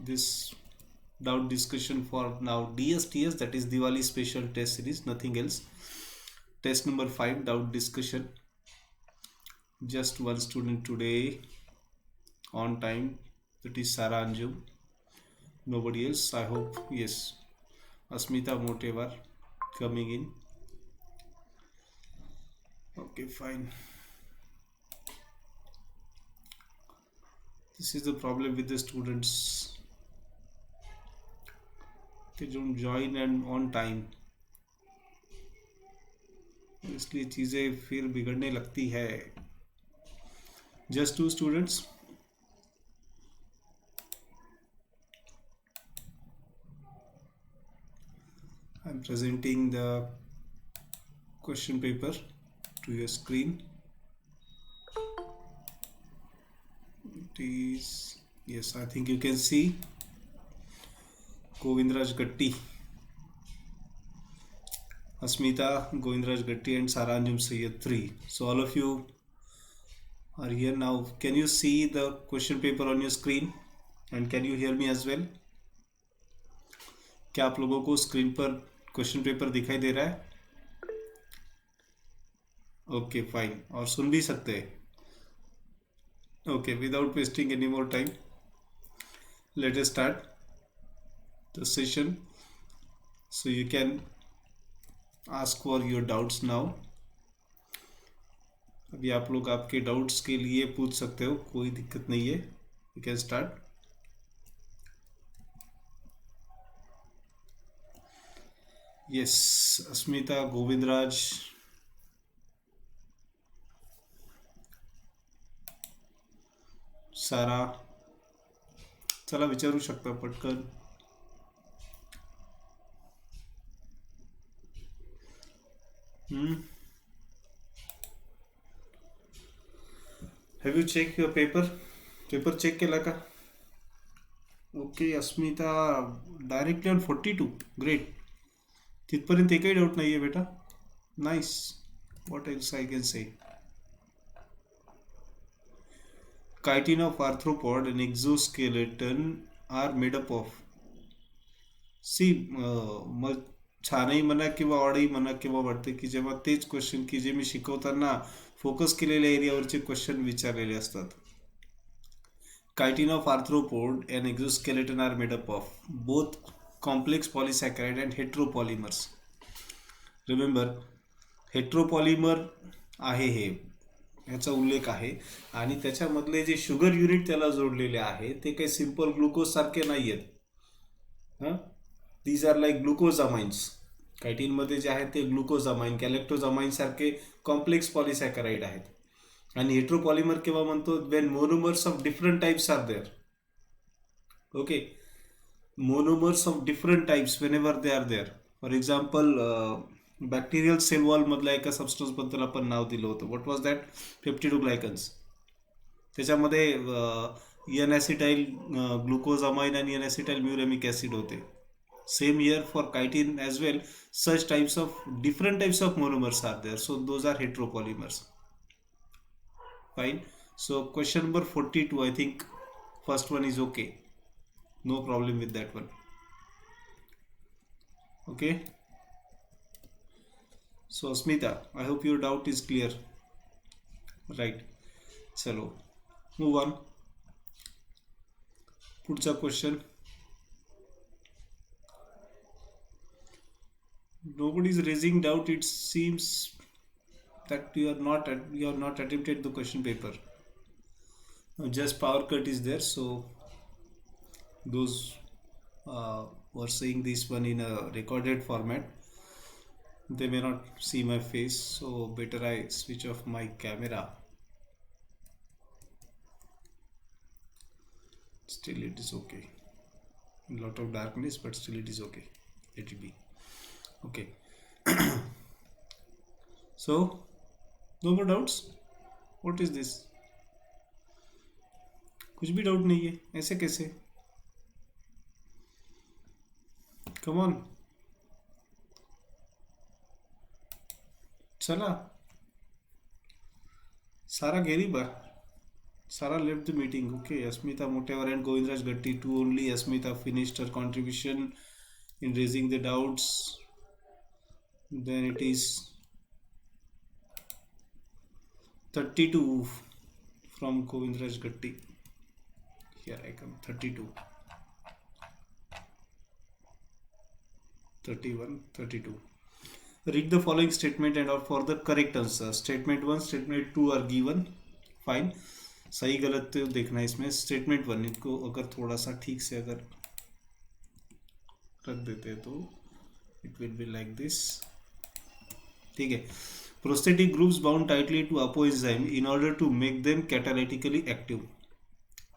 this doubt discussion for now DSTS, that is Diwali special test series, nothing else. Test number 5, doubt discussion. Just one student today on time, that is Sara Anjum. Nobody else, I hope. Yes, Asmita Motevar coming in. Okay, fine. This is the problem with the students, they don't join and on time, इसलिए चीज़ें फिर बिगड़ने लगती है. Just 2 students. I'm presenting the question paper to your screen. It is, yes, I think you can see Govindraj Gatti, Asmita, Govindraj Gatti and Saranjum Sayyed 3. So all of you are here now. Can you see the question paper on your screen and can you hear me as well? क्या आप लोगों को screen पर question paper दिखाई दे रहा है? Okay fine, और सुन भी सकते हैं. Okay, without wasting any more time, let us start the session. So you can ask for your doubts now. अभी आप लोग आपके डाउट्स के लिए पूछ सकते हो, कोई दिक्कत नहीं है. You can start. यस, अस्मिता, गोविंदराज, सारा, चला विचारू शकता पटकन. Have you checked your paper? Paper check केला का? Okay, Asmita directly on 42. Great. तिथपर्यंत एकही डाऊट नाही आहे बेटा. Nice. What else I can say? Chitin of arthropod and exoskeleton are made up of. सी मग छानही म्हणा किंवा ऑडही म्हणा, किंवा वाटते की जेव्हा तेच क्वेश्चन की जे मी शिकवताना फोकस केलेल्या एरियावरचे क्वेश्चन विचारलेले असतात. Chitin of arthropod and exoskeleton are made up of both complex polysaccharide and heteropolymers. Remember, heteropolymer आहे हे, ह्याचा उल्लेख आहे. आणि त्याच्यामधले जे शुगर युनिट त्याला जोडलेले आहे ते काही सिंपल ग्लुकोज सारखे नाही आहेत. These are like glucose amines. कायटीनमध्ये जे आहेत ते ग्लुकोज अमाइन, कॅलेक्टोज अमाइन सारखे कॉम्प्लेक्स पॉलिसॅकराइड आहेत. आणि हेट्रोपॉलिमर केव्हा म्हणतो? When monomers of different types are there. Okay, monomers of different types whenever they are there. For example, bacterial cell wall मधल्या एका सबस्टन्स बद्दल आपण नाव दिलं होतं. What was that? पेप्टिडोग्लायकन्स. त्याच्यामध्ये एन ॲसिटाइल ग्लुकोज अमाइन आणि N acetyl muramic acid होते. Same here for chitin as well, such types of different types of monomers are there, so those are heteropolymers. Fine. So question number 42, I think first one is okay, no problem with that one. Okay, so Asmita, I hope your doubt is clear. Right, chalo move on. पुढचा question. Nobody is raising doubt. It seems that you are not attempted the question paper. Just power cut is there, so those who are saying this one in a recorded format, they may not see my face, so better I switch off my camera. Still it is okay. A lot of darkness, but still it is okay. Let it be. Okay. So no more doubts. What is this? कुछ भी doubt नहीं है, ऐसे कैसे? Come on, चला सारा गेरी बा. Sarah left the meeting. Okay, Asmita Motevar and Govindraj Gatti. Two only. Asmita finished her contribution in raising the doubts. Then it is 32 from Govindraj Gatti. Here I come. 32, 31, 32. Read the following statement and opt for the correct answer. Statement 1, statement 2 are given. Fine. सही गलत तो देखना है इसमें. Statement 1 इनको अगर थोड़ा सा ठीक से अगर रख देते तो it will be like this. ठीक है. Prosthetic groups bound tightly to apoenzyme in order to make them catalytically active.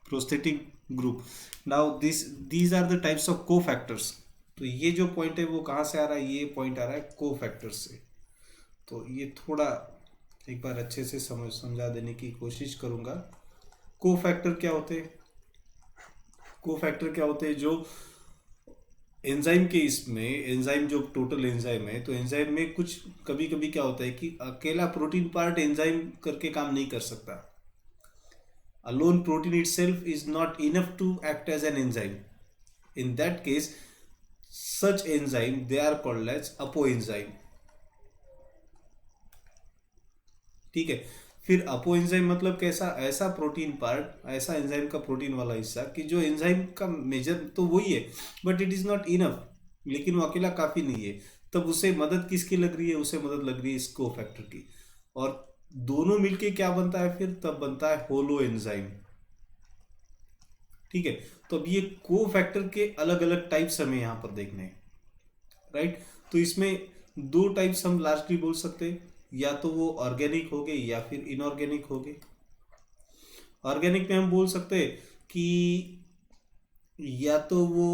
Prosthetic group. Now these are the types of cofactors. तो ये जो पॉइंट है वो कहाँ से आ रहा है? ये पॉइंट आ रहा है कोफैक्टर से. तो ये थोड़ा एक बार अच्छे से समझा देने की कोशिश करूँगा. कोफैक्टर क्या होते हैं? कोफैक्टर क्या होते हैं? जो एंजाइम के इसमें एंजाइम जो टोटल एंजाइम है, तो एंजाइम में कुछ कभी कभी क्या होता है कि अकेला प्रोटीन पार्ट एंजाइम करके काम नहीं कर सकता. Alone protein itself is not enough to act as an enzyme. In that case such enzyme they are called as apoenzyme. ठीक है. फिर अपोएंजाइम मतलब कैसा? ऐसा प्रोटीन पार्ट, ऐसा एंजाइम का प्रोटीन वाला हिस्सा कि जो एंजाइम का मेजर तो वही है but it is not enough, लेकिन वो अकेला काफी नहीं है. तब उसे मदद किसकी लग रही है? उसे मदद लग रही है इस कोफैक्टर की. और दोनों मिलके क्या बनता है? फिर तब बनता है होलो एंजाइम. ठीक है. तो अब ये कोफैक्टर के अलग अलग टाइप्स हमें यहाँ पर देखने हैं. राइट. तो इसमें दो टाइप्स हम लार्जली बोल सकते हैं. या तो वो ऑर्गेनिक हो गए या फिर इनऑर्गेनिक हो गए. ऑर्गेनिक में हम बोल सकते हैं कि या तो वो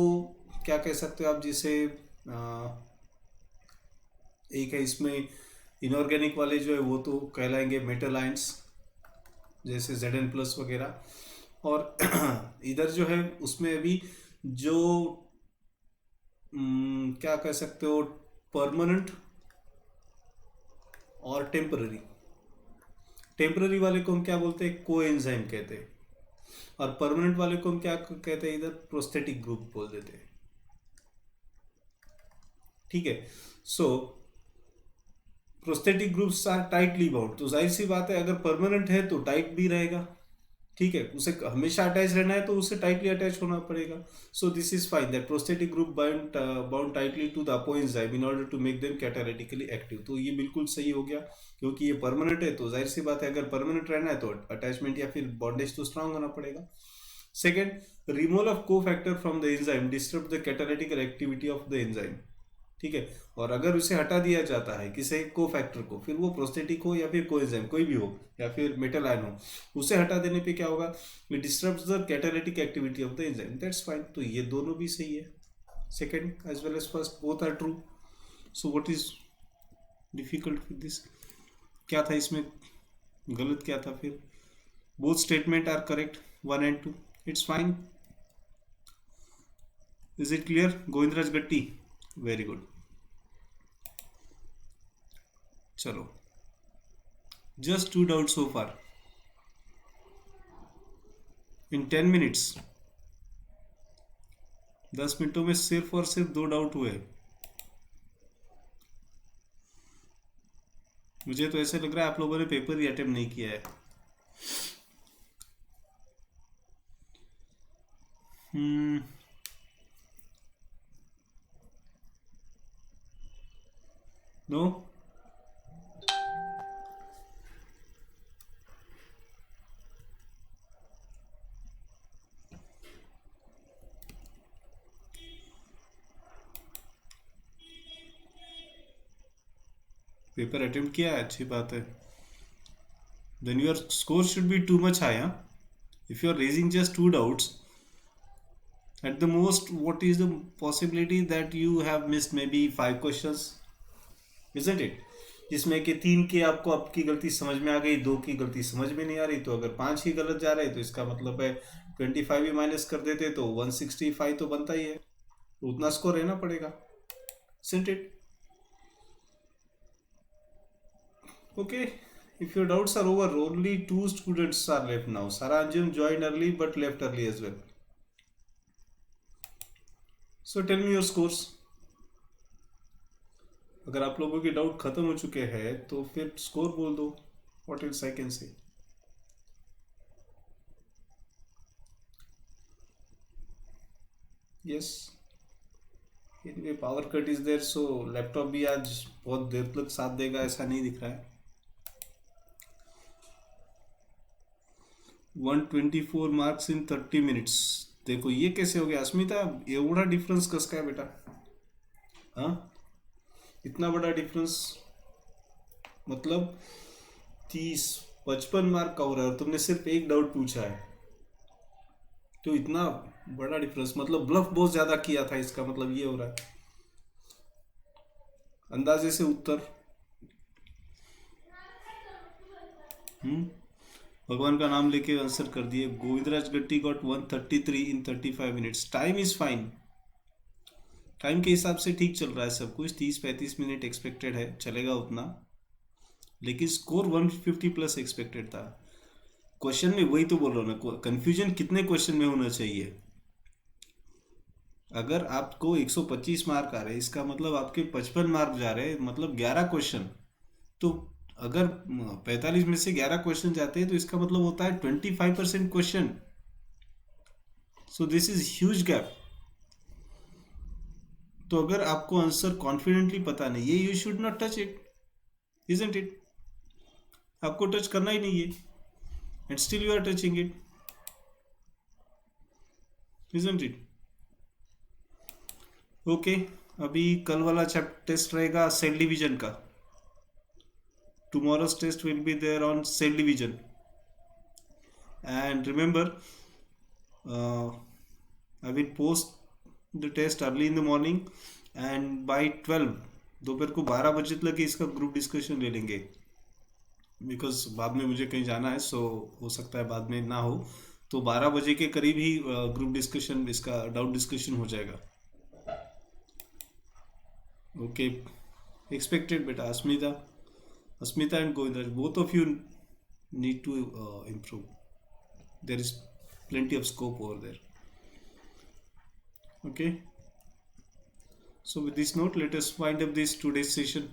क्या कह सकते हो आप, जैसे एक है इसमें इनऑर्गेनिक वाले जो है वो तो कहलाएंगे मेटल आयंस, जैसे Zn+ वगैरह. और इधर जो है उसमें अभी जो क्या कह सकते हो, परमानेंट और टेम्पररी. टेम्पररी वाले को हम क्या बोलते हैं? कोएंजाइम कहते हैं. और परमानेंट वाले को हम क्या कहते हैं? इधर प्रोस्थेटिक ग्रुप बोल देते हैं. ठीक है. So prosthetic groups are tightly bound. तो जाहिर सी बात है अगर परमानेंट है तो टाइट भी रहेगा. ठीक है. उसे हमेशा अटैच रहना है तो उसे टाइटली अटैच होना पड़ेगा. So this is fine that prosthetic group bound tightly to the apoenzyme in order to make them catalytically active. तो ये बिल्कुल सही हो गया क्योंकि ये परमानेंट है. तो जाहिर सी बात है अगर परमानेंट रहना है तो अटैचमेंट या फिर बॉन्डेज तो स्ट्रांग होना पड़ेगा. Second, removal of cofactor from the enzyme disturb the catalytical activity of the enzyme. ठीक है. और अगर उसे हटा दिया जाता है किसी कोफैक्टर को, फिर वो प्रोस्थेटिक हो या फिर कोएंजाइम कोई भी हो या फिर मेटल आयन हो, उसे हटा देने पे क्या होगा? It disturbs the catalytic activity of the enzyme. That's fine. तो ये दोनों भी सही है. Second as well as first both are true. So what is difficult with this? क्या था इसमें गलत? क्या था फिर? Both statement are correct 1 and 2. It's fine. Is it clear Govindaraj Gatti? Very good. चलो, just 2 doubt so far in 10 minutes. 10 मिनटों में सिर्फ और सिर्फ 2 डाउट हुए. मुझे तो ऐसे लग रहा है आप लोगों ने पेपर ही अटेम्प्ट नहीं किया है. नो. पेपर अटेम्प्ट किया है, अच्छी बात है. Then your score should be too much high. If you are raising just 2 doubts, at the most what is the possibility that you have missed maybe 5 questions, isn't it? जिसमें कि 3 की आपको आपकी गलती समझ में आ गई, 2 की गलती समझ में नहीं आ रही. तो अगर 5 ही गलत जा रहे तो इसका मतलब है 25 ही माइनस कर देते तो 165 तो बनता ही है. तो उतना स्कोर रहना पड़ेगा, isn't it? Okay, If your doubts are over, only two students are left now. Sarah Anjum joined early but left early as well. So tell me your scores. अगर आप लोगों के डाउट खत्म हो चुके हैं तो फिर स्कोर बोल दो. What else I can say? Yes. Anyway, power cut is there, so laptop भी आज बहुत देर तक साथ देगा ऐसा नहीं दिख रहा है. 124 मार्क्स इन 30 मिनट्स. देखो ये कैसे हो गया अस्मिता, एवढा डिफरेंस कस काय बेटा? हाँ, इतना बड़ा डिफरेंस. मतलब 30-55 मार्क का हो रहा है और तुमने सिर्फ एक डाउट पूछा है, तो इतना बड़ा डिफरेंस. मतलब ब्लफ बहुत ज्यादा किया था, इसका मतलब ये हो रहा है. अंदाजे से उत्तर. हम्म. भगवान का नाम लेके आंसर कर दिए. गोविंदराज गट्टी got 133 in 35 minutes. Time is fine. Time के हिसाब से ठीक चल रहा है सब कुछ. 30-35 मिनट एक्सपेक्टेड है, चलेगा उतना. लेकिन स्कोर 150 प्लस एक्सपेक्टेड था. क्वेश्चन में वही तो बोल रहा हूँ ना, कंफ्यूजन कितने क्वेश्चन में होना चाहिए. अगर आपको 125 मार्क आ रहे हैं, इसका मतलब आपके 55 मार्क जा रहे हैं, मतलब 11 क्वेश्चन. तो अगर 45 में से 11 क्वेश्चन जाते हैं तो इसका मतलब होता है 25% question. So this is huge gap. तो अगर आपको आंसर कॉन्फिडेंटली पता नहीं है, you should not touch it, isn't it. आपको टच करना ही नहीं है, and still you are touching it, isn't it. Okay. अभी कल वाला टेस्ट रहेगा सेल डिवीजन का. Tomorrow's test will be there on cell division. And remember, I will post the test early in the morning, and by 12 दोपहर को 12 बजे तक लगे इसका ग्रुप डिस्कशन ले लेंगे. बिकॉज बाद में मुझे कहीं जाना है, सो हो सकता है बाद में ना हो. तो 12 बजे के करीब ही ग्रुप डिस्कशन, इसका डाउट डिस्कशन हो जाएगा. ओके. एक्सपेक्टेड बेटा. Asmita and Govinda, both of you need to improve. There is plenty of scope over there. Okay. So with this note, let us wind up this today's session.